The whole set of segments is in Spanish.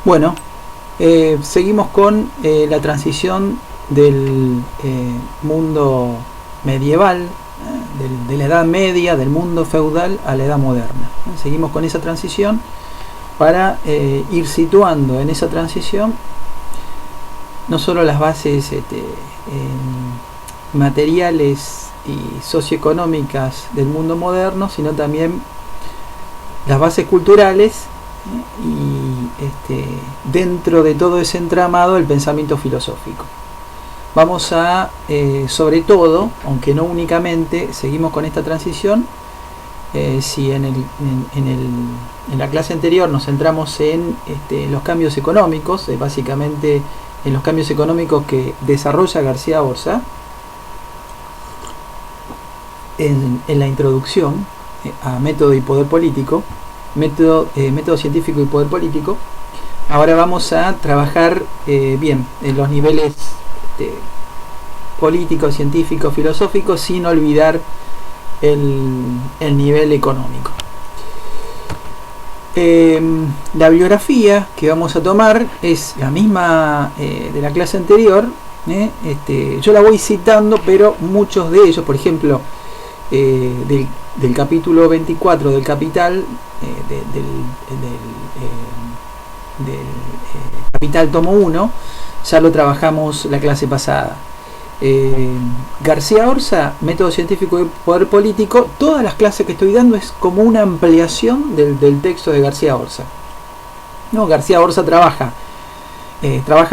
Bueno, seguimos con la transición del mundo medieval, de la Edad Media, del mundo feudal a la Edad Moderna. Seguimos con esa transición para ir situando en esa transición no solo las bases materiales y socioeconómicas del mundo moderno, sino también las bases culturales y dentro de todo ese entramado el pensamiento filosófico. Vamos a, sobre todo, aunque no únicamente, seguimos con esta transición. Si en la clase anterior nos centramos en los cambios económicos, básicamente en los cambios económicos que desarrolla García Orza en la introducción a método y poder político, método científico y poder político. Ahora vamos a trabajar bien en los niveles político, científico, filosófico, sin olvidar el nivel económico. La bibliografía que vamos a tomar es la misma de la clase anterior. Yo la voy citando, pero muchos de ellos, por ejemplo, del capítulo 24 del Capital, del Capital tomo 1, ya lo trabajamos la clase pasada. García Orza, método científico y poder político, todas las clases que estoy dando es como una ampliación del texto de García Orza. No, García Orza trabaja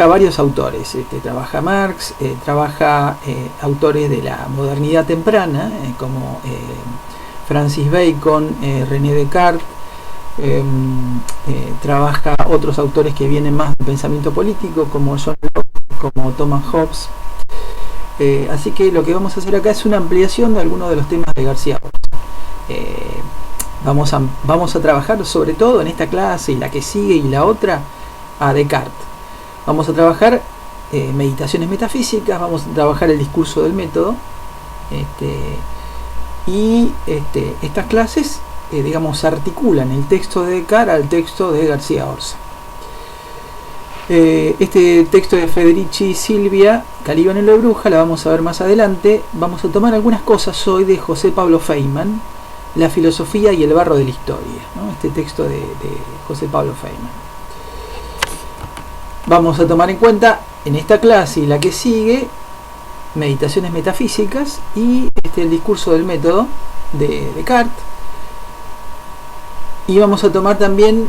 varios autores, trabaja Marx, trabaja autores de la modernidad temprana, como Francis Bacon, René Descartes, trabaja otros autores que vienen más del pensamiento político, como John Locke, como Thomas Hobbes. Así que lo que vamos a hacer acá es una ampliación de algunos de los temas de García Orza. Vamos a trabajar sobre todo en esta clase y la que sigue y la otra a Descartes. Vamos a trabajar meditaciones metafísicas, vamos a trabajar el discurso del método, estas clases digamos articulan el texto de Descartes al texto de García Orza. Este texto de Federici y Silvia, Calígula y Bruja, la vamos a ver más adelante. Vamos a tomar algunas cosas hoy de José Pablo Feynman, La filosofía y el barro de la historia, ¿no? Este texto de José Pablo Feynman. Vamos a tomar en cuenta en esta clase y la que sigue meditaciones metafísicas y el discurso del método de Descartes. Y vamos a tomar también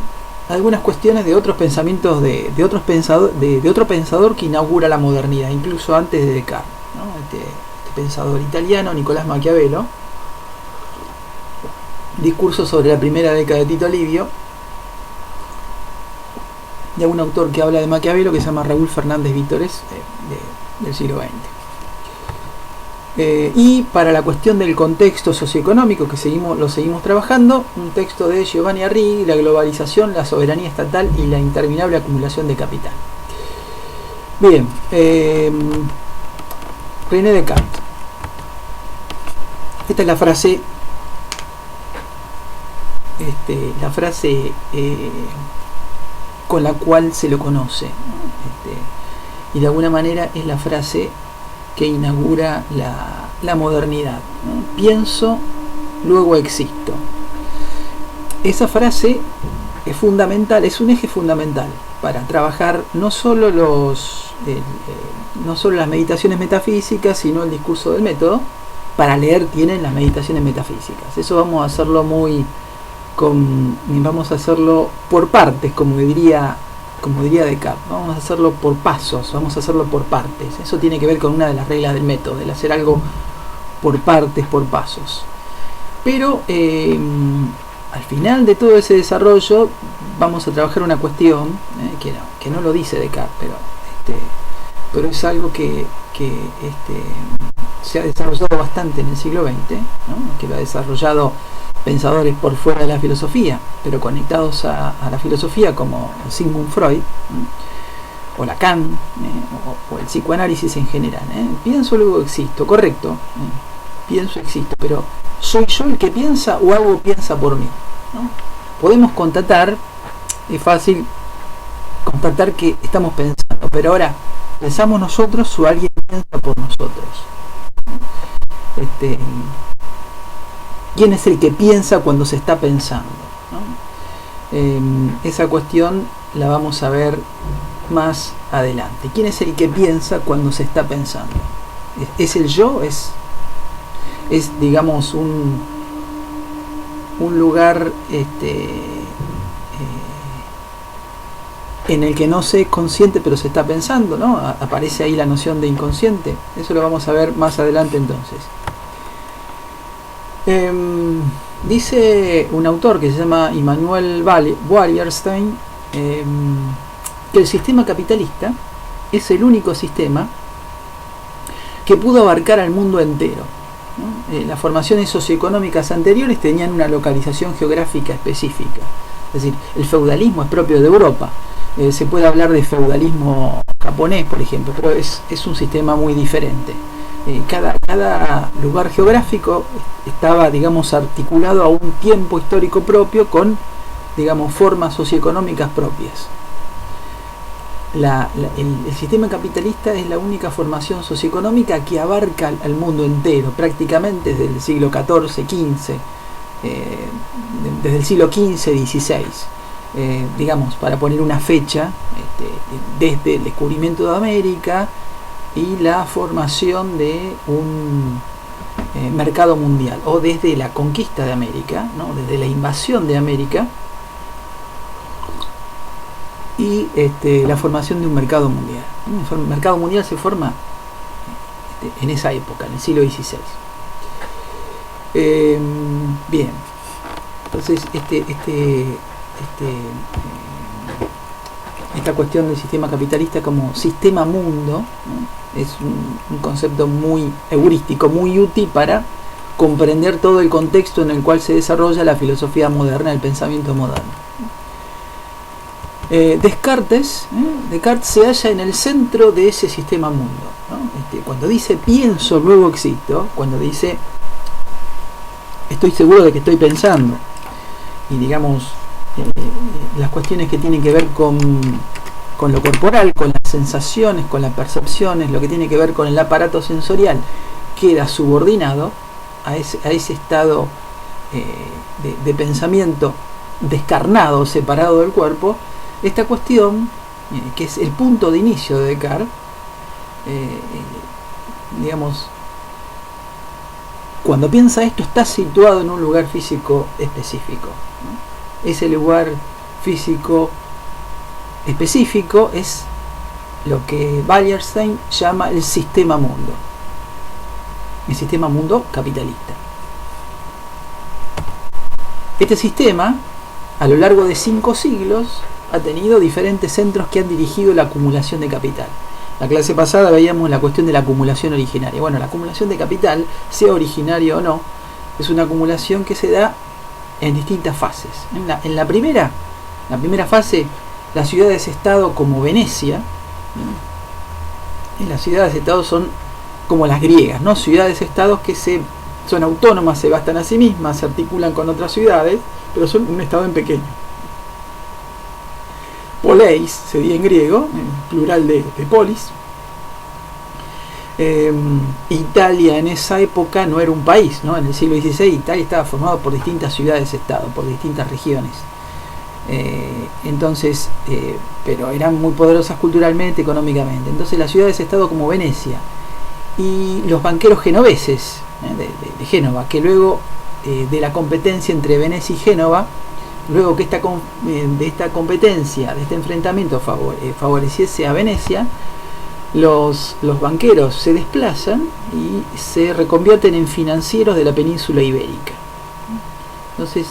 algunas cuestiones de otros pensamientos de otro pensador que inaugura la modernidad, incluso antes de Descartes, ¿no? Este pensador italiano, Nicolás Maquiavelo. Discurso sobre la primera década de Tito Livio, de un autor que habla de Maquiavelo que se llama Raúl Fernández Vítores, del siglo XX. Y para la cuestión del contexto socioeconómico que lo seguimos trabajando, un texto de Giovanni Arrighi, La globalización, la soberanía estatal y la interminable acumulación de capital. Bien, René Descartes. Esta es la frase con la cual se lo conoce, y de alguna manera es la frase que inaugura la modernidad, ¿no? Pienso, luego existo. Esa frase es fundamental, es un eje fundamental para trabajar no solo las meditaciones metafísicas, sino el discurso del método. Para leer tienen las meditaciones metafísicas. Eso vamos a hacerlo vamos a hacerlo por partes, como diría Descartes. Vamos a hacerlo por pasos, vamos a hacerlo por partes. Eso tiene que ver con una de las reglas del método, el hacer algo por partes, por pasos. Pero al final de todo ese desarrollo vamos a trabajar una cuestión que no lo dice Descartes, pero es algo que se ha desarrollado bastante en el siglo XX, ¿no? Que lo ha desarrollado pensadores por fuera de la filosofía, pero conectados a la filosofía, como Sigmund Freud, o Lacan, o el psicoanálisis en general. Pienso, luego existo, correcto. Pienso, existo, pero ¿soy yo el que piensa o algo piensa por mí? ¿No? Podemos constatar, es fácil constatar que estamos pensando, pero ahora, ¿pensamos nosotros o alguien piensa por nosotros? ¿Quién es el que piensa cuando se está pensando, ¿no? Esa cuestión la vamos a ver más adelante. ¿Quién es el que piensa cuando se está pensando? ¿Es el yo? ¿Es digamos un lugar en el que no se es consciente pero se está pensando, ¿no? Aparece ahí la noción de inconsciente. Eso lo vamos a ver más adelante entonces. Dice un autor que se llama Immanuel Wallerstein que el sistema capitalista es el único sistema que pudo abarcar al mundo entero, ¿no? Las formaciones socioeconómicas anteriores tenían una localización geográfica específica, es decir, el feudalismo es propio de Europa. Se puede hablar de feudalismo japonés, por ejemplo, pero es un sistema muy diferente. Cada lugar geográfico estaba, digamos, articulado a un tiempo histórico propio con, digamos, formas socioeconómicas propias. El sistema capitalista es la única formación socioeconómica que abarca al mundo entero, prácticamente desde el siglo XIV, XV, desde el siglo XV, XVI. Digamos, para poner una fecha, desde el descubrimiento de América y la formación de un mercado mundial, o desde la conquista de América, ¿no? Desde la invasión de América y la formación de un mercado mundial. El mercado mundial se forma en esa época, en el siglo XVI. Bien, entonces esta cuestión del sistema capitalista como sistema mundo, ¿no? Es un concepto muy heurístico, muy útil para comprender todo el contexto en el cual se desarrolla la filosofía moderna, el pensamiento moderno. Descartes se halla en el centro de ese sistema mundo, ¿no? Cuando dice pienso, luego existo, cuando dice estoy seguro de que estoy pensando, y digamos las cuestiones que tienen que ver con lo corporal, con las sensaciones, con las percepciones, lo que tiene que ver con el aparato sensorial, queda subordinado a ese estado de pensamiento descarnado, separado del cuerpo. Esta cuestión, que es el punto de inicio de Descartes, digamos, cuando piensa esto está situado en un lugar físico específico, ¿no? Ese lugar físico específico es lo que Wallerstein llama el sistema mundo capitalista. Este sistema, a lo largo de 5 siglos, ha tenido diferentes centros que han dirigido la acumulación de capital. La clase pasada veíamos la cuestión de la acumulación originaria. Bueno, la acumulación de capital, sea originaria o no, es una acumulación que se da en distintas fases. En la primera fase, las ciudades-estado como Venecia, y las ciudades-estado son como las griegas, ¿no? Ciudades-estados que son autónomas, se bastan a sí mismas, se articulan con otras ciudades, pero son un estado en pequeño. Poleis sería en griego, en plural de polis. Italia en esa época no era un país, ¿no? En el siglo XVI Italia estaba formado por distintas ciudades-estado, por distintas regiones. Entonces, pero eran muy poderosas culturalmente, económicamente. Entonces las ciudades-estado como Venecia y los banqueros genoveses, de Génova, que luego de la competencia entre Venecia y Génova, luego que de esta competencia, de este enfrentamiento favoreciese a Venecia, los banqueros se desplazan y se reconvierten en financieros de la península ibérica. Entonces,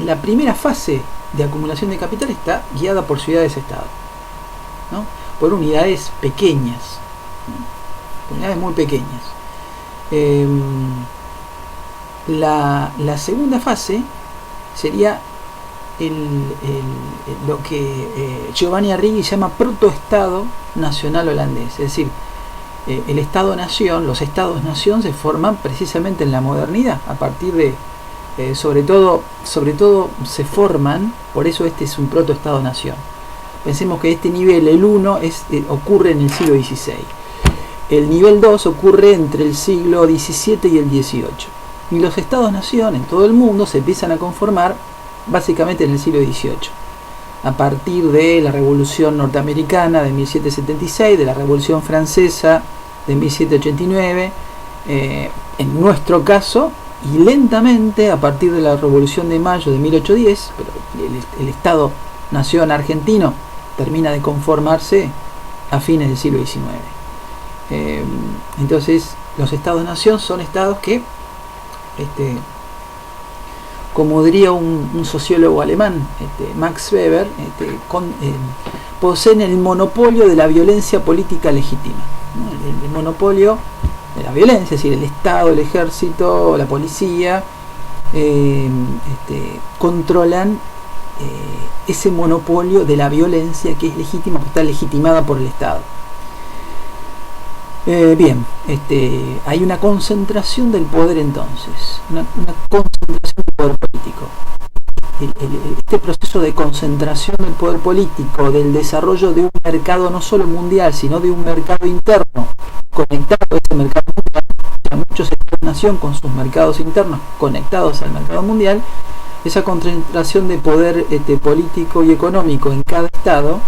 la primera fase de acumulación de capital está guiada por ciudades-estado, ¿no? Por unidades pequeñas, ¿no? Unidades muy pequeñas. La segunda fase sería lo que Giovanni Arrighi llama protoestado nacional holandés, es decir, el Estado-nación, los Estados-nación se forman precisamente en la modernidad, a partir de, sobre todo se forman, por eso este es un proto-Estado-nación, Pensemos que este nivel, el 1, ocurre en el siglo XVI. El nivel 2 ocurre entre el siglo XVII y el XVIII. Y los estados-nación en todo el mundo se empiezan a conformar básicamente en el siglo XVIII. A partir de la Revolución Norteamericana de 1776, de la Revolución Francesa de 1789, en nuestro caso, y lentamente a partir de la Revolución de Mayo de 1810, pero el Estado-Nación argentino termina de conformarse a fines del siglo XIX. Entonces, los Estados-Nación son estados que, como diría un sociólogo alemán, Max Weber, poseen el monopolio de la violencia política legítima, ¿no? El monopolio de la violencia, es decir, el Estado, el ejército, la policía, controlan ese monopolio de la violencia que es legítima, que está legitimada por el Estado. Bien, hay una concentración del poder entonces, una concentración del poder político. Este proceso de concentración del poder político, del desarrollo de un mercado no solo mundial, sino de un mercado interno, conectado a ese mercado mundial, a muchos estados-nación con sus mercados internos conectados al mercado mundial, esa concentración de poder político y económico en cada estado,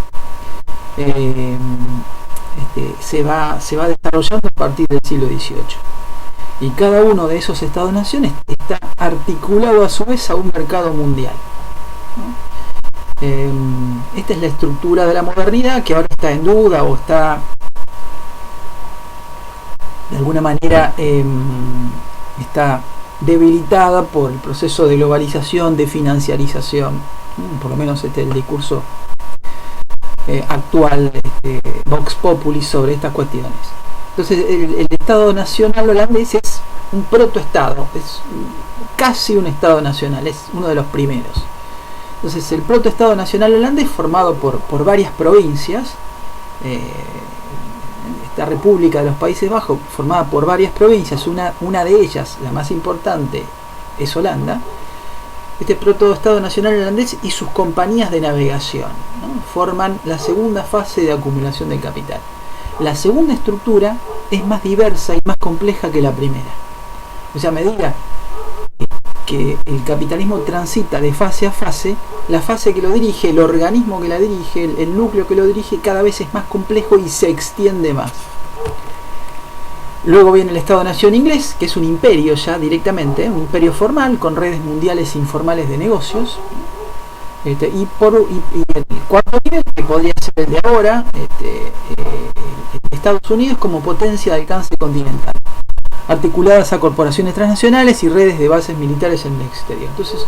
se va desarrollando a partir del siglo XVIII. Y cada uno de esos estados-naciones está articulado a su vez a un mercado mundial, ¿no? Esta es la estructura de la modernidad, que ahora está en duda o está de alguna manera está debilitada por el proceso de globalización, de financiarización, por lo menos este es el discurso actual, Vox Populi, sobre estas cuestiones. Entonces el Estado Nacional holandés es un protoestado, es casi un Estado nacional, es uno de los primeros. Entonces el protoestado nacional holandés, formado por varias provincias, esta República de los Países Bajos, formada por varias provincias, una de ellas, la más importante, es Holanda. Este protoestado nacional holandés y sus compañías de navegación, ¿no?, forman la segunda fase de acumulación del capital. La segunda estructura es más diversa y más compleja que la primera. O sea, a medida que el capitalismo transita de fase a fase, la fase que lo dirige, el organismo que la dirige, el núcleo que lo dirige, cada vez es más complejo y se extiende más. Luego viene el Estado-Nación inglés, que es un imperio ya directamente, un imperio formal con redes mundiales informales de negocios. Y el cuarto nivel, que podría ser el de ahora, Estados Unidos como potencia de alcance continental, articuladas a corporaciones transnacionales y redes de bases militares en el exterior. Entonces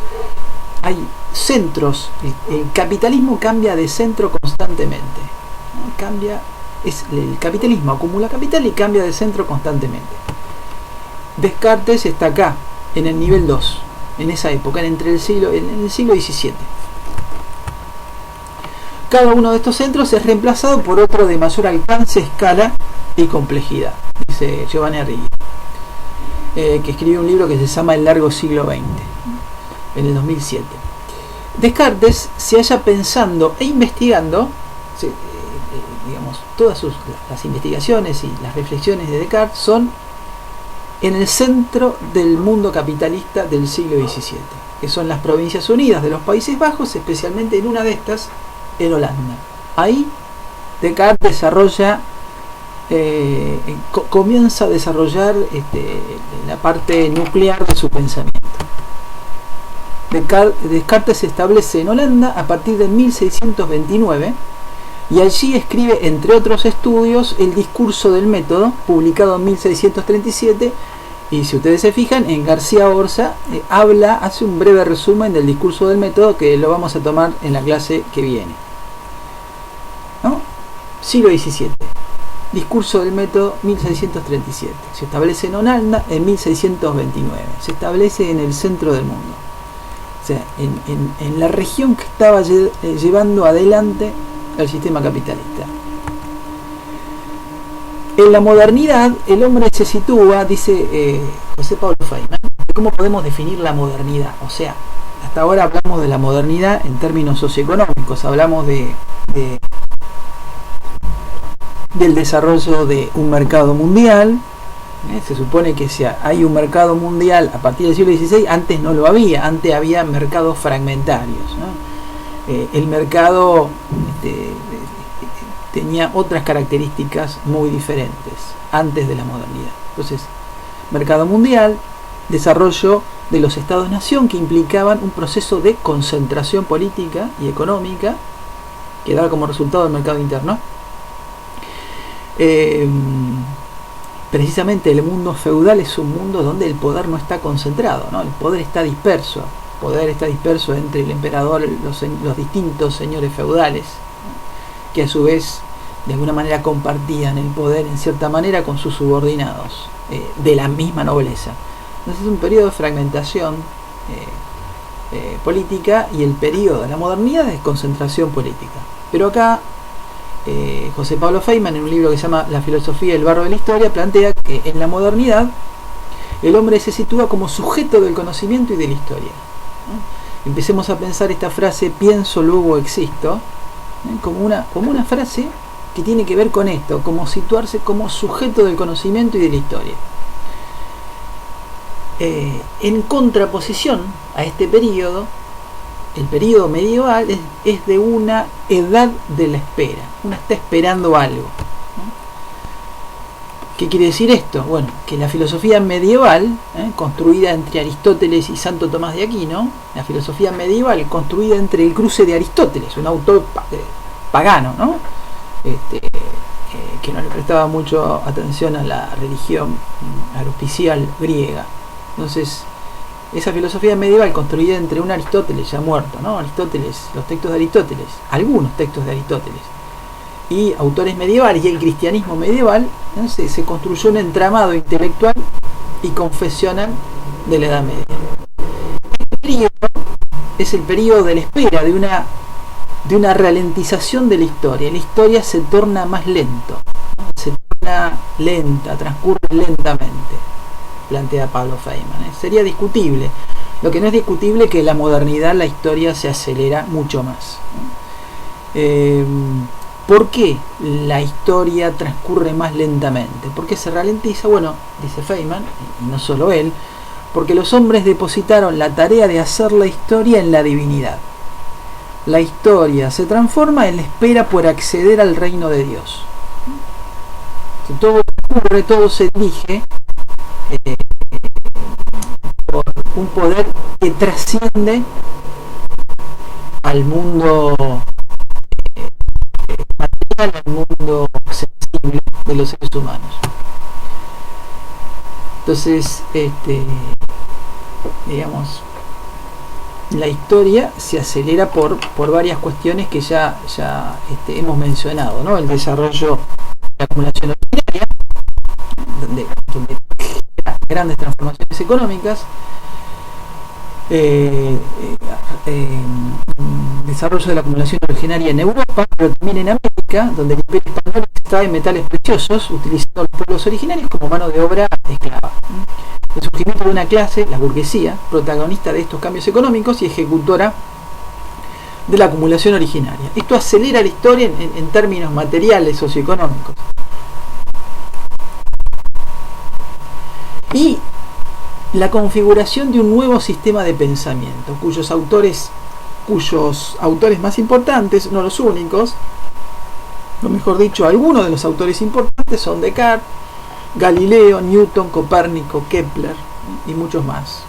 hay centros, el capitalismo cambia de centro constantemente, ¿no? El capitalismo acumula capital y cambia de centro constantemente. Descartes está acá, en el nivel 2, en esa época, en el siglo XVII. Cada uno de estos centros es reemplazado por otro de mayor alcance, escala y complejidad, dice Giovanni Arrighi, que escribió un libro que se llama El largo siglo XX, en el 2007. Descartes se halla pensando e investigando, digamos, todas las investigaciones y las reflexiones de Descartes son en el centro del mundo capitalista del siglo XVII, que son las Provincias Unidas de los Países Bajos, especialmente en una de estas, en Holanda. Ahí Descartes desarrolla, comienza a desarrollar la parte nuclear de su pensamiento. Descartes se establece en Holanda a partir de 1629 y allí escribe, entre otros estudios, el Discurso del Método, publicado en 1637, y si ustedes se fijan, en García Orza hace un breve resumen del Discurso del Método, que lo vamos a tomar en la clase que viene, ¿no? Siglo XVII, Discurso del Método, 1637. Se establece en Holanda en 1629. Se establece en el centro del mundo, o sea, en la región que estaba llevando adelante el sistema capitalista. En la modernidad, el hombre se sitúa, dice José Pablo Feynman, ¿cómo podemos definir la modernidad? O sea, hasta ahora hablamos de la modernidad en términos socioeconómicos, hablamos de del desarrollo de un mercado mundial. Se supone que si hay un mercado mundial a partir del siglo XVI, antes no lo había, antes había mercados fragmentarios, ¿no? El mercado tenía otras características muy diferentes antes de la modernidad. Entonces, mercado mundial, desarrollo de los estados-nación que implicaban un proceso de concentración política y económica que daba como resultado el mercado interno. Precisamente el mundo feudal es un mundo donde el poder no está concentrado, ¿no? El poder está disperso. El poder está disperso entre el emperador, los distintos señores feudales, que a su vez de alguna manera compartían el poder en cierta manera con sus subordinados de la misma nobleza. Entonces es un periodo de fragmentación política, y el periodo de la modernidad de concentración política. Pero acá José Pablo Feynman, en un libro que se llama La filosofía y el barro de la historia, plantea que en la modernidad el hombre se sitúa como sujeto del conocimiento y de la historia, ¿no? Empecemos a pensar esta frase pienso luego existo, como una frase que tiene que ver con esto, como situarse como sujeto del conocimiento y de la historia. En contraposición a este periodo, el periodo medieval es de una edad de la espera. Uno está esperando algo, ¿no? ¿Qué quiere decir esto? Bueno, que la filosofía medieval, construida entre Aristóteles y Santo Tomás de Aquino, la filosofía medieval construida entre el cruce de Aristóteles, un autor pagano, ¿no? Que no le prestaba mucho atención a la religión auspicial griega. Entonces, esa filosofía medieval construida entre un Aristóteles ya muerto, ¿no? Aristóteles, los textos de Aristóteles, algunos textos de Aristóteles, y autores medievales, y el cristianismo medieval, ¿no? Se construyó un entramado intelectual y confesional de la Edad Media. Este periodo es el periodo de la espera, de una ralentización de la historia. La historia se torna más lento, ¿no? Se torna lenta, transcurre lentamente, plantea Pablo Feynman. Sería discutible. Lo que no es discutible es que en la modernidad la historia se acelera mucho más. ¿Por qué la historia transcurre más lentamente? ¿Por qué se ralentiza? Bueno, dice Feynman, y no solo él, porque los hombres depositaron la tarea de hacer la historia en la divinidad. La historia se transforma en la espera por acceder al reino de Dios. Todo ocurre, todo se dirige por un poder que trasciende al mundo material, al mundo sensible de los seres humanos. Entonces, digamos, la historia se acelera por varias cuestiones que ya hemos mencionado, ¿no? El desarrollo de la acumulación ordinaria, donde grandes transformaciones económicas, desarrollo de la acumulación originaria en Europa, pero también en América, donde el Imperio Español extrae metales preciosos utilizando a los pueblos originarios como mano de obra esclava. El surgimiento de una clase, la burguesía, protagonista de estos cambios económicos y ejecutora de la acumulación originaria. Esto acelera la historia en términos materiales, socioeconómicos. Y la configuración de un nuevo sistema de pensamiento, cuyos autores más importantes, no los únicos, o mejor dicho, algunos de los autores importantes son Descartes, Galileo, Newton, Copérnico, Kepler y muchos más.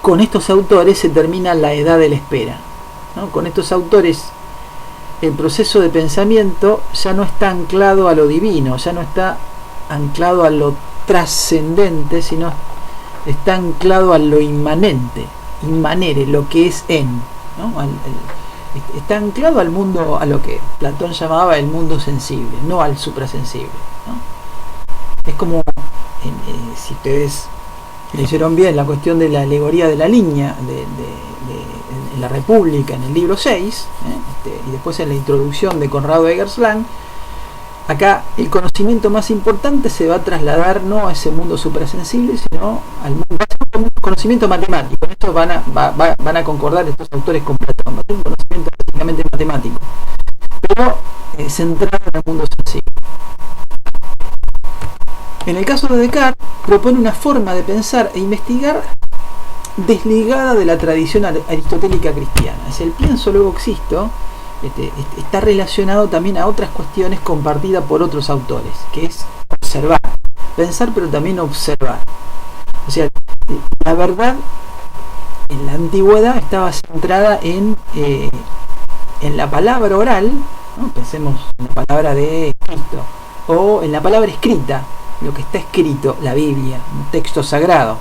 Con estos autores se termina la edad de la espera, ¿no? Con estos autores el proceso de pensamiento ya no está anclado a lo divino, ya no está anclado a lo trascendente, sino está anclado a lo inmanente, inmanere, lo que es ¿no? Está anclado al mundo, a lo que Platón llamaba el mundo sensible, no al suprasensible, ¿no? Es como, si ustedes leyeron bien la cuestión de la alegoría de la línea en la República, en el libro 6, y después en la introducción de Conrado Eggerslang, acá el conocimiento más importante se va a trasladar no a ese mundo suprasensible, sino al mundo un conocimiento matemático. En esto van a concordar estos autores con Platón. Va a ser un conocimiento prácticamente matemático, pero centrado en el mundo sensible. En el caso de Descartes, propone una forma de pensar e investigar desligada de la tradición aristotélica cristiana. Es el pienso luego existo, está relacionado también a otras cuestiones compartidas por otros autores, que es observar, pensar pero también observar. O sea, la verdad en la antigüedad estaba centrada en la palabra oral, ¿no? Pensemos en la palabra de Cristo, o en la palabra escrita, lo que está escrito, la Biblia, un texto sagrado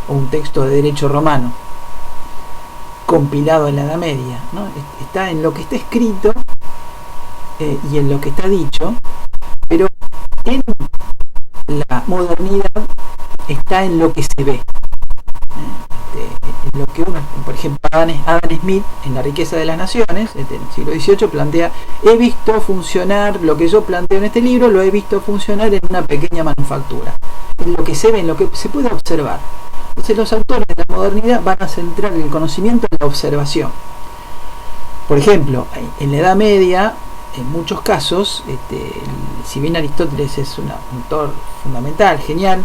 o un texto de derecho romano compilado en la Edad Media, ¿no? Está en lo que está escrito y en lo que está dicho, pero en la modernidad está en lo que se ve, en lo que uno, por ejemplo, Adam Smith en La riqueza de las naciones, en el siglo XVIII, plantea: he visto funcionar lo que yo planteo en este libro, lo he visto funcionar en una pequeña manufactura, en lo que se ve, en lo que se puede observar. Entonces los autores de la modernidad van a centrar el conocimiento en la observación. Por ejemplo, en la Edad Media, en muchos casos, si bien Aristóteles es un autor fundamental, genial,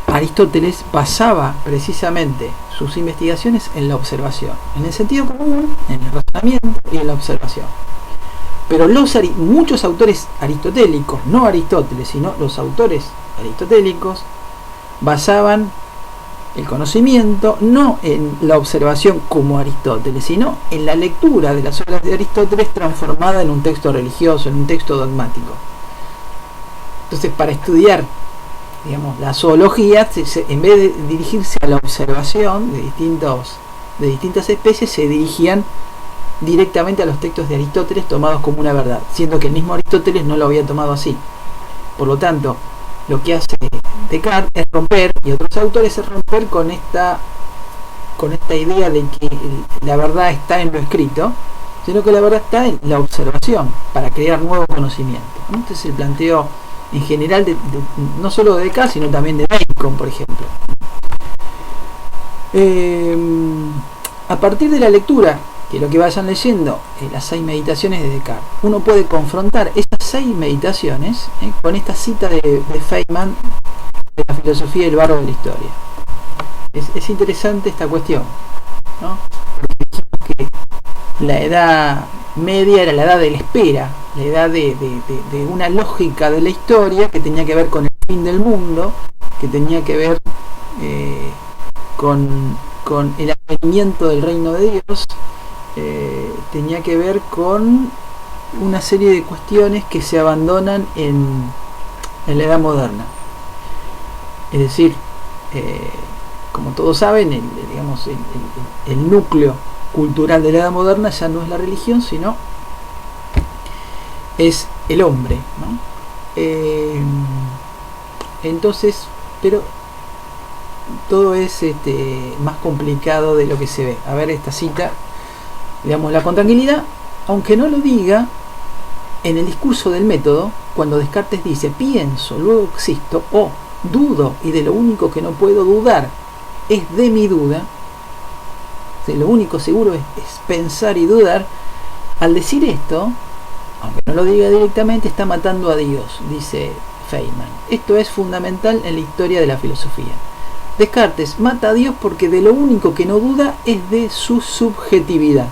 Aristóteles basaba precisamente sus investigaciones en la observación, en el sentido común, en el razonamiento y en la observación. Pero muchos autores aristotélicos, no Aristóteles, sino los autores aristotélicos, basaban el conocimiento no en la observación como Aristóteles, sino en la lectura de las obras de Aristóteles transformada en un texto religioso, en un texto dogmático. Entonces, para estudiar, digamos, la zoología, en vez de dirigirse a la observación de distintas especies, se dirigían directamente a los textos de Aristóteles tomados como una verdad, siendo que el mismo Aristóteles no lo había tomado así. Por lo tanto, lo que hace Descartes es romper, y otros autores es romper con esta idea de que la verdad está en lo escrito, sino que la verdad está en la observación para crear nuevo conocimiento. Este es el planteo en general no solo de Descartes, sino también de Bacon, por ejemplo. A partir de la lectura, que lo que vayan leyendo, las 6 meditaciones de Descartes, uno puede confrontar esas 6 meditaciones con esta cita de Feynman de la filosofía del barro de la historia. Es interesante esta cuestión, ¿no? Porque dijimos que la Edad Media era la edad de la espera, la edad de una lógica de la historia que tenía que ver con el fin del mundo, que tenía que ver con el advenimiento del reino de Dios, tenía que ver con una serie de cuestiones que se abandonan en la edad moderna. Es decir, como todos saben, el núcleo cultural de la edad moderna ya no es la religión, sino es el hombre, ¿no? Entonces, pero todo es más complicado de lo que se ve. A ver esta cita, leámosla con tranquilidad. Aunque no lo diga, en el discurso del método, cuando Descartes dice pienso, luego existo, o dudo y de lo único que no puedo dudar es de mi duda, de lo único seguro es pensar y dudar, al decir esto, aunque no lo diga directamente, está matando a Dios, dice Feynman. Esto es fundamental en la historia de la filosofía. Descartes mata a Dios porque de lo único que no duda es de su subjetividad.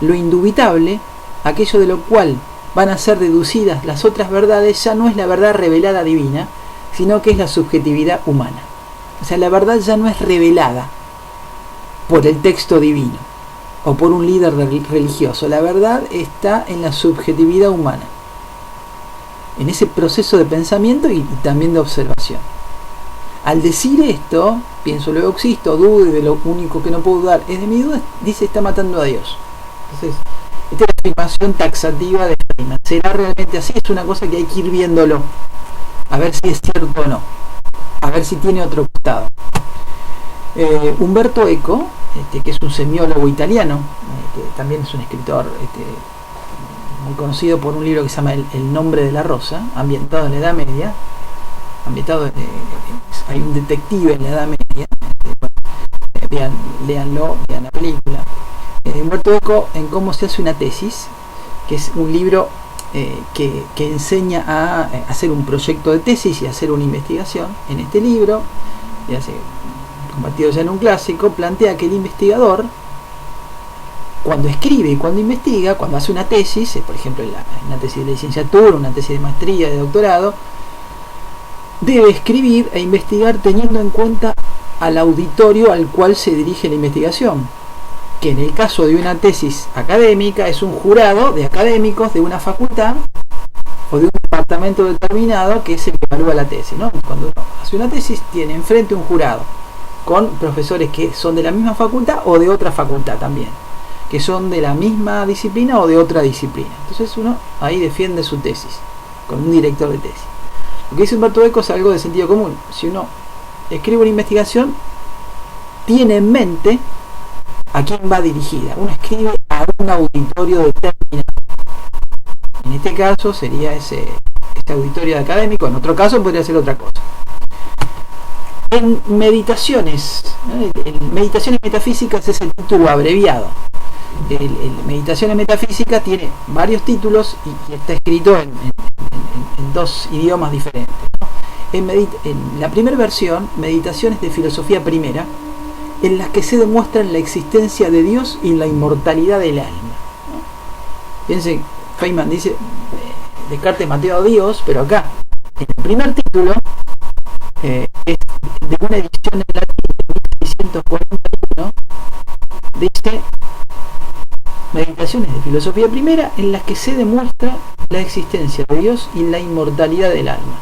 Lo indubitable, aquello de lo cual van a ser deducidas las otras verdades, ya no es la verdad revelada divina, sino que es la subjetividad humana. O sea, la verdad ya no es revelada por el texto divino o por un líder religioso. La verdad está en la subjetividad humana, en ese proceso de pensamiento y también de observación. Al decir esto, pienso, luego existo, dudo y de lo único que no puedo dudar es de mi duda, dice, está matando a Dios. Entonces, esta es la afirmación taxativa de Feynman. ¿Será realmente así? Es una cosa que hay que ir viéndolo, a ver si es cierto o no, a ver si tiene otro costado. Umberto Eco, que es un semiólogo italiano, que también es un escritor muy conocido por un libro que se llama El nombre de la rosa, ambientado en la Edad Media, ambientado hay un detective en la Edad Media. Léanlo, vean la película. Humberto Eco en Cómo se hace una tesis, que es un libro que enseña a hacer un proyecto de tesis y hacer una investigación. En este libro, ya se convertido ya en un clásico, plantea que el investigador, cuando escribe y cuando investiga, cuando hace una tesis, por ejemplo una tesis de licenciatura, una tesis de maestría, de doctorado, debe escribir e investigar teniendo en cuenta al auditorio al cual se dirige la investigación, que en el caso de una tesis académica es un jurado de académicos de una facultad o de un departamento determinado, que es el que evalúa la tesis, ¿no? Cuando uno hace una tesis tiene enfrente un jurado con profesores que son de la misma facultad o de otra facultad también, que son de la misma disciplina o de otra disciplina. Entonces uno ahí defiende su tesis con un director de tesis. Lo que dice Humberto Eco es algo de sentido común. Si uno escribe una investigación, tiene en mente a quién va dirigida. Uno escribe a un auditorio determinado. En este caso sería este auditorio académico, en otro caso podría ser otra cosa. En Meditaciones, en Meditaciones Metafísicas es el título abreviado. Meditaciones Metafísicas tiene varios títulos y está escrito en dos idiomas diferentes, ¿no? En la primera versión, Meditaciones de Filosofía Primera, en las que se demuestran la existencia de Dios y la inmortalidad del alma, ¿no? Fíjense, Feynman dice, Descartes mateó a Dios, pero acá, en el primer título, es de una edición en latín de 1641, dice Meditaciones de Filosofía Primera, en las que se demuestra la existencia de Dios y la inmortalidad del alma.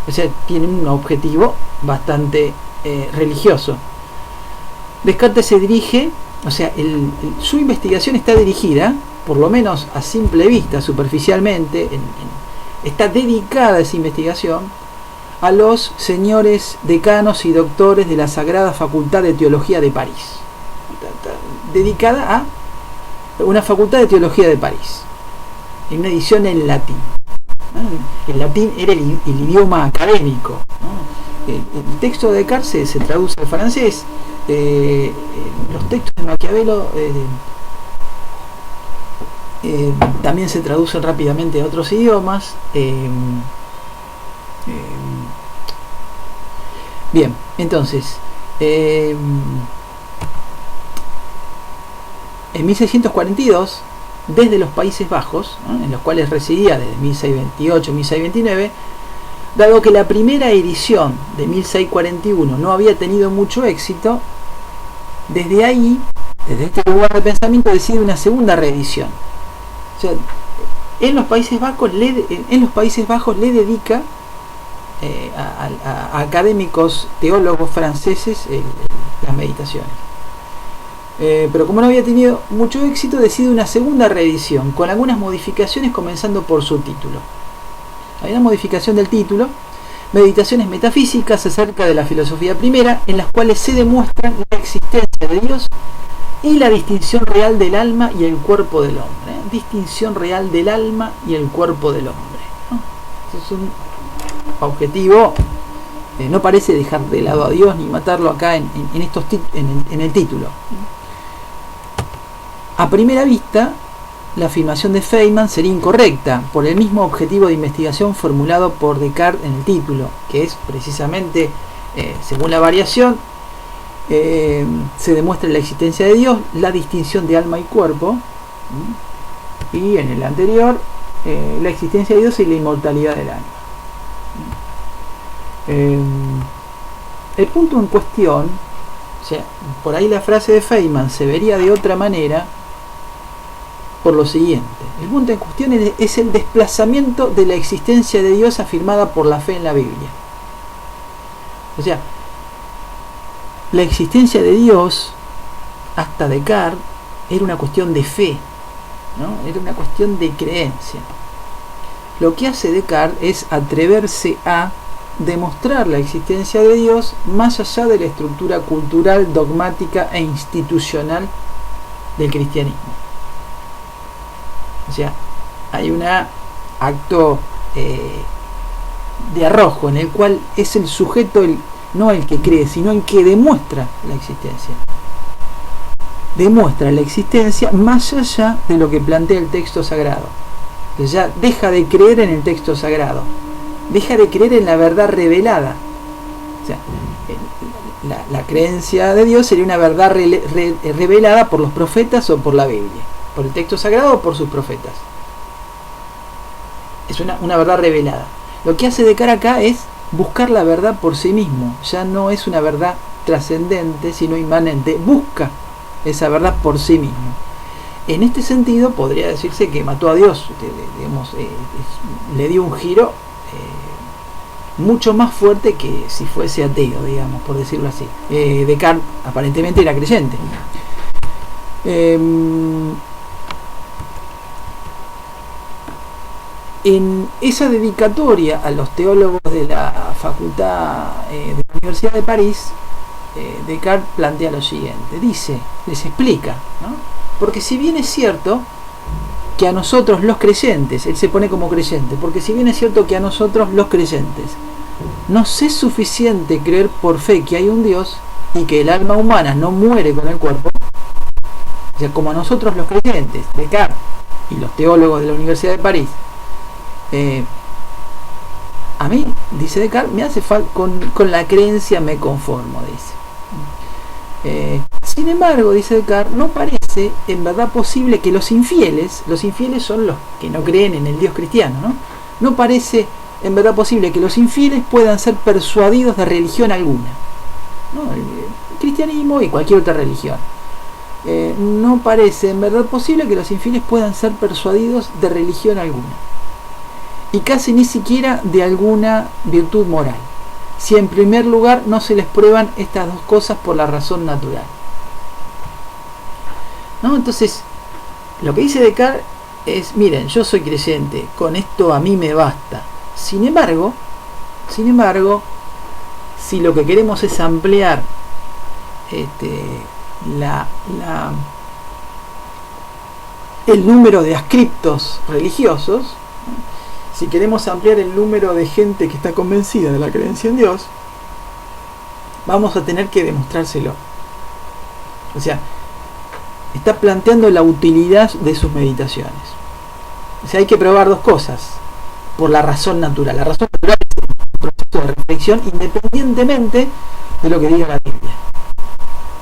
O sea, tiene un objetivo bastante religioso. Descartes se dirige, o sea, su investigación está dirigida, por lo menos a simple vista, superficialmente, está dedicada a esa investigación a los señores decanos y doctores de la Sagrada Facultad de Teología de París. Está dedicada a una facultad de teología de París, en una edición en latín. El latín era el idioma académico, ¿no? El texto de Descartes se traduce al francés. Los textos de Maquiavelo también se traducen rápidamente a otros idiomas. Bien, entonces en 1642, desde los Países Bajos, ¿no?, en los cuales residía desde 1628-1629, dado que la primera edición de 1641 no había tenido mucho éxito, desde ahí, desde este lugar de pensamiento, decide una segunda reedición. O sea, en los Países Bajos le dedica a académicos teólogos franceses las meditaciones. Pero como no había tenido mucho éxito, decide una segunda reedición con algunas modificaciones, comenzando por su título. Hay una modificación del título: Meditaciones Metafísicas acerca de la filosofía primera, en las cuales se demuestra la existencia de Dios y la distinción real del alma y el cuerpo del hombre. Distinción real del alma y el cuerpo del hombre, ¿no? Ese es un objetivo. No parece dejar de lado a Dios ni matarlo acá en el título. A primera vista, la afirmación de Feynman sería incorrecta por el mismo objetivo de investigación formulado por Descartes en el título, que es precisamente, según la variación, se demuestra la existencia de Dios, la distinción de alma y cuerpo, y en el anterior, la existencia de Dios y la inmortalidad del alma. El punto en cuestión, o sea, por ahí la frase de Feynman se vería de otra manera por lo siguiente: el punto en cuestión es el desplazamiento de la existencia de Dios afirmada por la fe en la Biblia. O sea, la existencia de Dios hasta Descartes era una cuestión de fe, ¿no? Era una cuestión de creencia. Lo que hace Descartes es atreverse a demostrar la existencia de Dios más allá de la estructura cultural, dogmática e institucional del cristianismo. O sea, hay un acto de arrojo en el cual es el sujeto no el que cree, sino el que demuestra la existencia. Demuestra la existencia más allá de lo que plantea el texto sagrado. Entonces ya deja de creer en el texto sagrado, deja de creer en la verdad revelada. O sea, la creencia de Dios sería una verdad revelada por los profetas o por la Biblia, por el texto sagrado o por sus profetas. Es una verdad revelada. Lo que hace Descartes acá es buscar la verdad por sí mismo. Ya no es una verdad trascendente, sino inmanente. Busca esa verdad por sí mismo. En este sentido podría decirse que mató a Dios, digamos, le dio un giro mucho más fuerte que si fuese ateo, digamos, por decirlo así. Descartes aparentemente era creyente. En esa dedicatoria a los teólogos de la facultad de la Universidad de París, Descartes plantea lo siguiente, dice, les explica, ¿no? Porque si bien es cierto que a nosotros los creyentes, él se pone como creyente, porque si bien es cierto que a nosotros los creyentes nos es suficiente creer por fe que hay un Dios y que el alma humana no muere con el cuerpo, o sea, como a nosotros los creyentes, Descartes y los teólogos de la Universidad de París, a mí, dice Descartes, me hace falta, con la creencia me conformo, dice. Sin embargo, dice Descartes, no parece en verdad posible que los infieles son los que no creen en el Dios cristiano, ¿no? No parece en verdad posible que los infieles puedan ser persuadidos de religión alguna, ¿no? El cristianismo y cualquier otra religión. No parece en verdad posible que los infieles puedan ser persuadidos de religión alguna, y casi ni siquiera de alguna virtud moral, si en primer lugar no se les prueban estas dos cosas por la razón natural, ¿no? Entonces, lo que dice Descartes es, miren, yo soy creyente, con esto a mí me basta. Sin embargo, si lo que queremos es ampliar el número de adscriptos religiosos, si queremos ampliar el número de gente que está convencida de la creencia en Dios, vamos a tener que demostrárselo. O sea, está planteando la utilidad de sus meditaciones. O sea, hay que probar dos cosas por la razón natural. La razón natural es un proceso de reflexión independientemente de lo que diga la Biblia.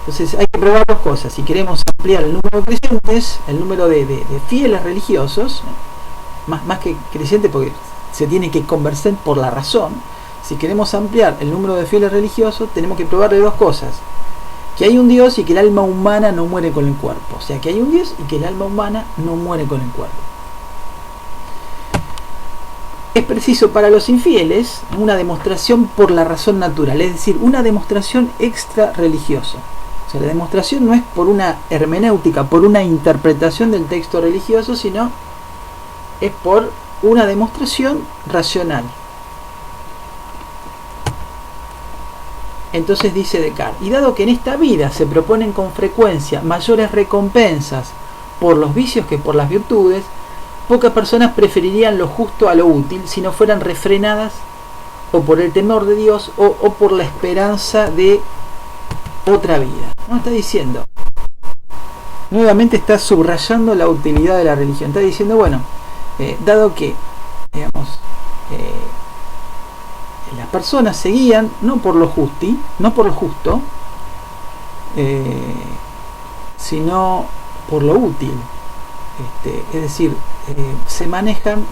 Entonces hay que probar dos cosas. Si queremos ampliar el número de creyentes, el número de fieles religiosos, más que creyente, porque se tiene que convencer por la razón. Si queremos ampliar el número de fieles religiosos, tenemos que probarle dos cosas: que hay un Dios y que el alma humana no muere con el cuerpo. O sea, que hay un Dios y que el alma humana no muere con el cuerpo. Es preciso para los infieles una demostración por la razón natural, es decir, una demostración extra religiosa. O sea, la demostración no es por una hermenéutica, por una interpretación del texto religioso, sino es por una demostración racional. Entonces dice Descartes, y dado que en esta vida se proponen con frecuencia mayores recompensas por los vicios que por las virtudes, pocas personas preferirían lo justo a lo útil si no fueran refrenadas o por el temor de Dios o por la esperanza de otra vida. No está diciendo, nuevamente está subrayando la utilidad de la religión. Está diciendo, bueno, dado que, digamos, las personas se guían no por lo justo, sino por lo útil. Es decir, se manejan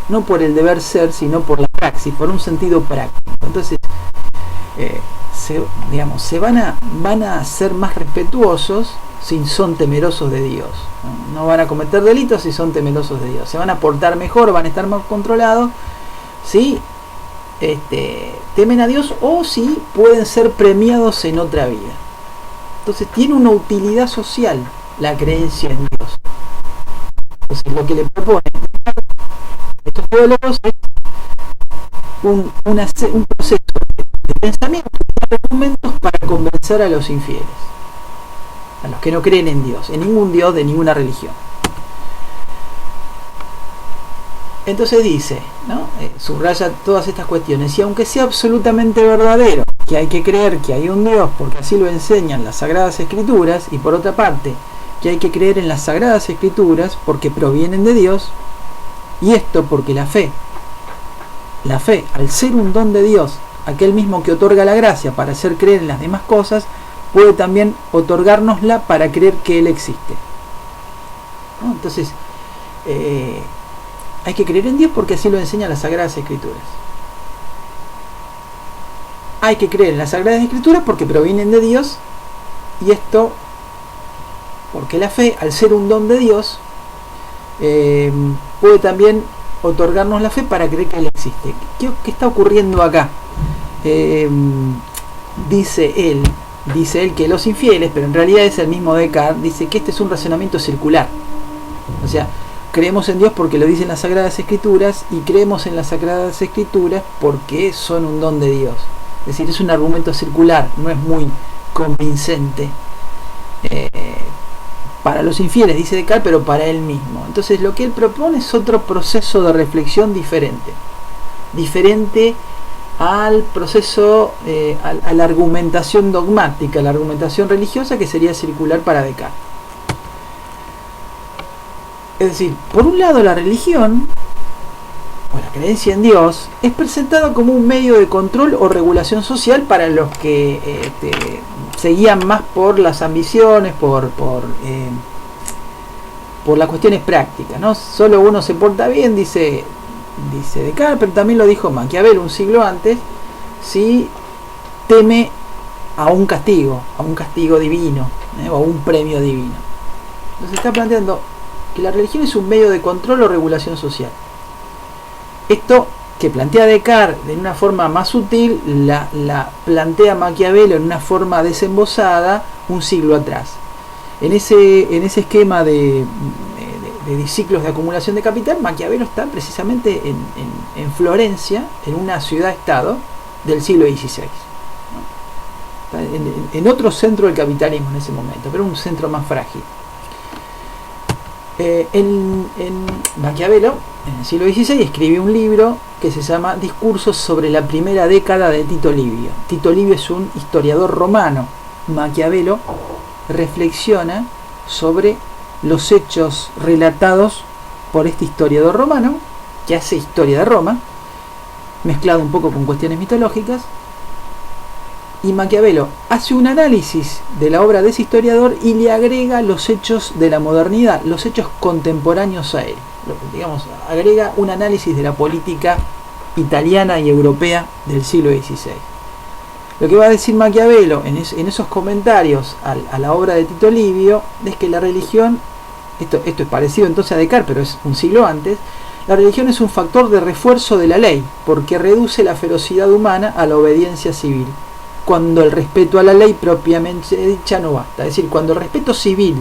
no por el deber ser, sino por la praxis, por un sentido práctico. Entonces, se van a ser más respetuosos si son temerosos de Dios. No van a cometer delitos si son temerosos de Dios. Se van a portar mejor, van a estar más controlados si temen a Dios, o si pueden ser premiados en otra vida. Entonces tiene una utilidad social la creencia en Dios. Entonces lo que le proponen estos teólogos es un proceso de pensamiento, de argumentos para convencer a los infieles, a los que no creen en Dios, en ningún Dios de ninguna religión. Entonces dice, ¿no? Subraya todas estas cuestiones, y aunque sea absolutamente verdadero que hay que creer que hay un Dios porque así lo enseñan las Sagradas Escrituras, y por otra parte que hay que creer en las Sagradas Escrituras porque provienen de Dios, y esto porque la fe, al ser un don de Dios, aquel mismo que otorga la gracia para hacer creer en las demás cosas, puede también otorgárnosla para creer que Él existe, ¿no? Entonces, hay que creer en Dios porque así lo enseñan las Sagradas Escrituras. Hay que creer en las Sagradas Escrituras porque provienen de Dios, y esto porque la fe, al ser un don de Dios, puede también otorgarnos la fe para creer que Él existe. ¿Qué está ocurriendo acá? Dice él que los infieles, pero en realidad es el mismo Descartes, dice que este es un razonamiento circular. O sea, creemos en Dios porque lo dicen las Sagradas Escrituras, y creemos en las Sagradas Escrituras porque son un don de Dios. Es decir, es un argumento circular, no es muy convincente para los infieles, dice Descartes, pero para él mismo. Entonces lo que él propone es otro proceso de reflexión diferente al proceso, a la argumentación dogmática, la argumentación religiosa, que sería circular para Descartes. Es decir, por un lado la religión, o la creencia en Dios, es presentado como un medio de control o regulación social para los que se guían más por las ambiciones, por las cuestiones prácticas, ¿no? Solo uno se porta bien, dice Descartes, pero también lo dijo Maquiavelo un siglo antes, si teme a un castigo divino, o a un premio divino. Entonces está planteando que la religión es un medio de control o regulación social. Esto que plantea Descartes de una forma más sutil, la plantea Maquiavelo en una forma desembosada un siglo atrás. En ese esquema de ciclos de acumulación de capital, Maquiavelo está precisamente en Florencia, en una ciudad-estado del siglo XVI, ¿no? Está en otro centro del capitalismo en ese momento, pero un centro más frágil. En Maquiavelo, en el siglo XVI, escribe un libro que se llama Discursos sobre la primera década de Tito Livio. Tito Livio es un historiador romano. Maquiavelo reflexiona sobre los hechos relatados por este historiador romano, que hace historia de Roma, mezclado un poco con cuestiones mitológicas, y Maquiavelo hace un análisis de la obra de ese historiador y le agrega los hechos de la modernidad, los hechos contemporáneos a él. Digamos, agrega un análisis de la política italiana y europea del siglo XVI. Lo que va a decir Maquiavelo en esos comentarios a la obra de Tito Livio es que la religión, esto es parecido entonces a Descartes, pero es un siglo antes, la religión es un factor de refuerzo de la ley, porque reduce la ferocidad humana a la obediencia civil, cuando el respeto a la ley propiamente dicha no basta. Es decir, cuando el respeto civil,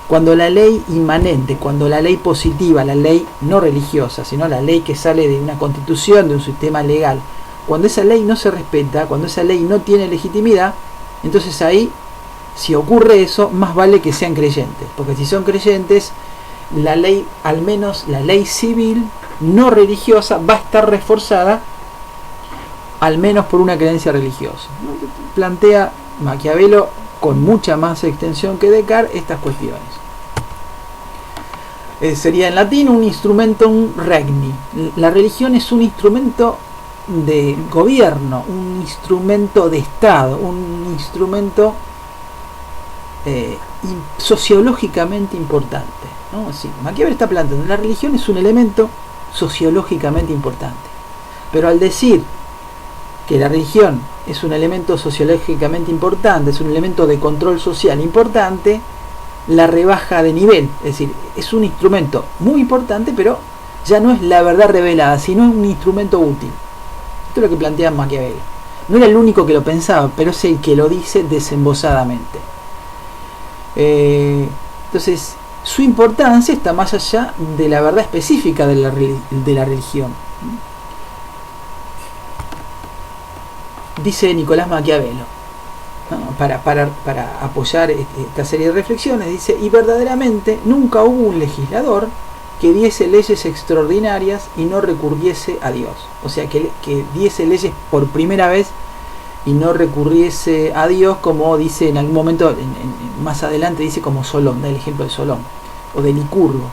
cuando la ley inmanente, cuando la ley positiva, la ley no religiosa, sino la ley que sale de una constitución, de un sistema legal, cuando esa ley no se respeta, cuando esa ley no tiene legitimidad, entonces ahí, si ocurre eso, más vale que sean creyentes, porque si son creyentes, la ley, al menos la ley civil no religiosa, va a estar reforzada al menos por una creencia religiosa. Plantea Maquiavelo con mucha más extensión que Descartes estas cuestiones. Sería en latín un instrumentum regni. La religión es un instrumento de gobierno, un instrumento de Estado, un instrumento sociológicamente importante, ¿no? Sí, Maquiavelo está planteando la religión es un elemento sociológicamente importante, pero al decir que la religión es un elemento sociológicamente importante, es un elemento de control social importante, la rebaja de nivel. Es decir, es un instrumento muy importante, pero ya no es la verdad revelada, sino es un instrumento útil. Esto es lo que plantea Maquiavelo. No era el único que lo pensaba, pero es el que lo dice desembosadamente. Entonces, su importancia está más allá de la verdad específica de la religión. Dice Nicolás Maquiavelo, ¿no? para apoyar esta serie de reflexiones, dice: y verdaderamente nunca hubo un legislador que diese leyes extraordinarias y no recurriese a Dios. O sea, que diese leyes por primera vez y no recurriese a Dios, como dice en algún momento, más adelante dice como Solón, da el ejemplo de Solón, o de Licurgo,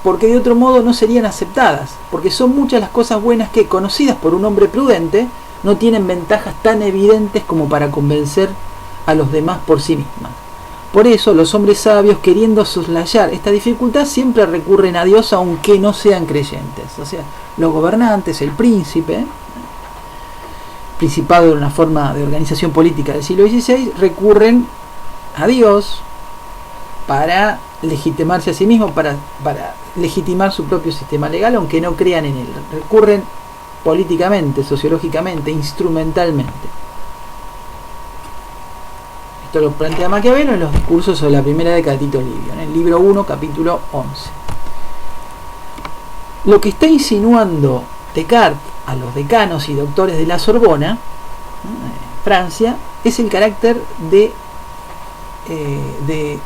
porque de otro modo no serían aceptadas, porque son muchas las cosas buenas que, conocidas por un hombre prudente, no tienen ventajas tan evidentes como para convencer a los demás por sí mismas. Por eso los hombres sabios, queriendo soslayar esta dificultad, siempre recurren a Dios aunque no sean creyentes. O sea, los gobernantes, el príncipe, principado de una forma de organización política del siglo XVI, recurren a Dios para legitimarse a sí mismos, para legitimar su propio sistema legal, aunque no crean en él. Recurren políticamente, sociológicamente, instrumentalmente. Esto lo plantea Maquiavelo en los discursos sobre la primera década de Tito Livio, en el libro 1, capítulo 11. Lo que está insinuando Descartes a los decanos y doctores de la Sorbona, Francia, es el carácter de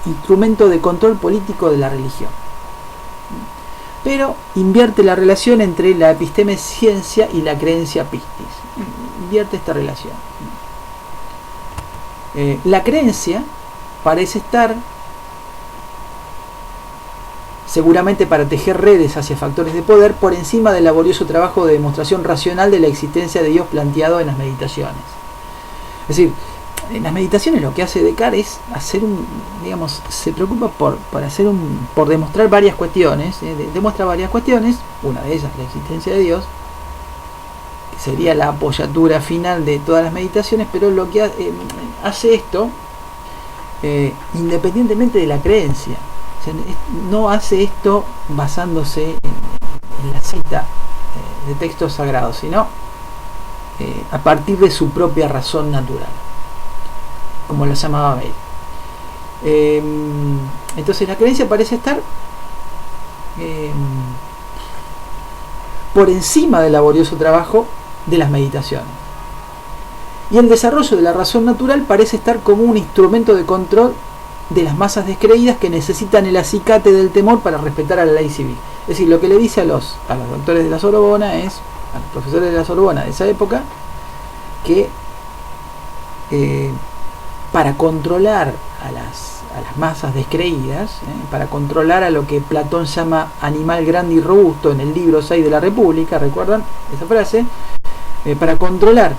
instrumento de control político de la religión. Pero invierte la relación entre la epistemesciencia y la creencia pistis. Invierte esta relación. La creencia parece estar, seguramente para tejer redes hacia factores de poder, por encima del laborioso trabajo de demostración racional de la existencia de Dios planteado en las meditaciones. Es decir, en las meditaciones lo que hace Descartes es hacer se preocupa por demostrar varias cuestiones, demuestra varias cuestiones, una de ellas la existencia de Dios, que sería la apoyatura final de todas las meditaciones, pero lo que hace esto independientemente de la creencia. O sea, no hace esto basándose en la cita de textos sagrados, sino a partir de su propia razón natural, como lo llamaba Bale. Entonces la creencia parece estar por encima del laborioso trabajo de las meditaciones, y el desarrollo de la razón natural parece estar como un instrumento de control de las masas descreídas que necesitan el acicate del temor para respetar a la ley civil. Es decir, lo que le dice a los doctores de la Sorbona, a los profesores de la Sorbona de esa época, que para controlar a las masas descreídas, para controlar a lo que Platón llama animal grande y robusto en el libro 6 de la República, ¿recuerdan esa frase? Para controlar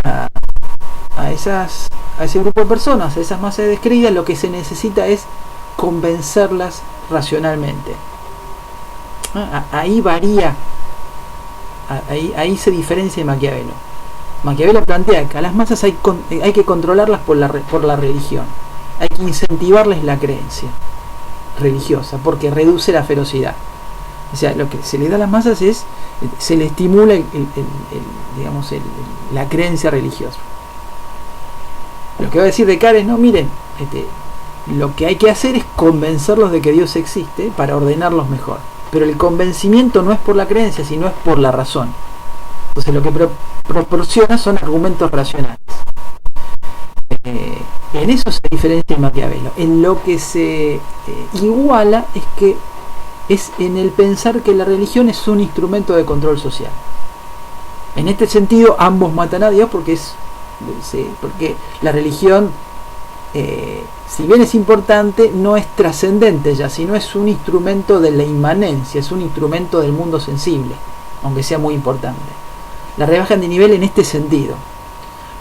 a ese grupo de personas, a esas masas descreídas, lo que se necesita es convencerlas racionalmente. Ahí varía, ahí se diferencia de Maquiavelo. Maquiavelo plantea que a las masas hay que controlarlas por la religión, hay que incentivarles la creencia religiosa, porque reduce la ferocidad. O sea, lo que se le da a las masas se le estimula la creencia religiosa. Lo que va a decir Descartes, no, miren, lo que hay que hacer es convencerlos de que Dios existe para ordenarlos mejor. Pero el convencimiento no es por la creencia, sino es por la razón. Entonces lo que proporciona son argumentos racionales. En eso se diferencia Maquiavelo. En lo que se iguala es en el pensar que la religión es un instrumento de control social. En este sentido, ambos matan a Dios porque la religión, si bien es importante, no es trascendente ya, sino es un instrumento de la inmanencia, es un instrumento del mundo sensible, aunque sea muy importante. La rebajan de nivel en este sentido.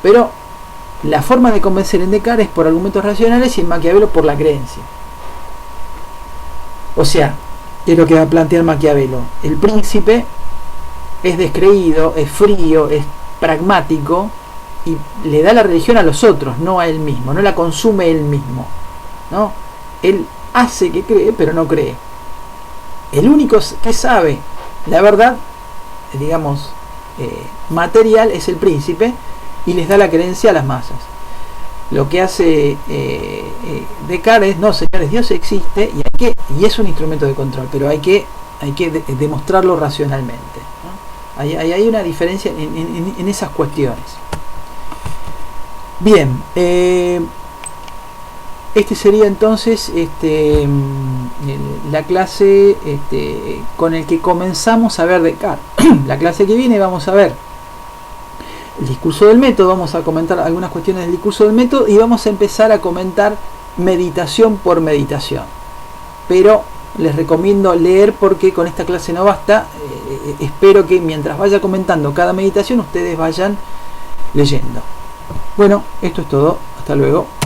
Pero la forma de convencer en Descartes es por argumentos racionales y en Maquiavelo por la creencia. O sea, es lo que va a plantear Maquiavelo. El príncipe es descreído, es frío, es pragmático y le da la religión a los otros, no a él mismo, no la consume él mismo, ¿no? Él hace que cree, pero no cree. El único que sabe la verdad, digamos, material, es el príncipe, y les da la creencia a las masas. Lo que hace Descartes es, no, señores, Dios existe y es un instrumento de control, pero hay que demostrarlo racionalmente, ¿no? Hay una diferencia en esas cuestiones. Bien, este sería entonces la clase con el que comenzamos a ver Descartes. La clase que viene vamos a ver el discurso del método, vamos a comentar algunas cuestiones del discurso del método y vamos a empezar a comentar meditación por meditación. Pero les recomiendo leer porque con esta clase no basta. Espero que mientras vaya comentando cada meditación ustedes vayan leyendo. Bueno, esto es todo. Hasta luego.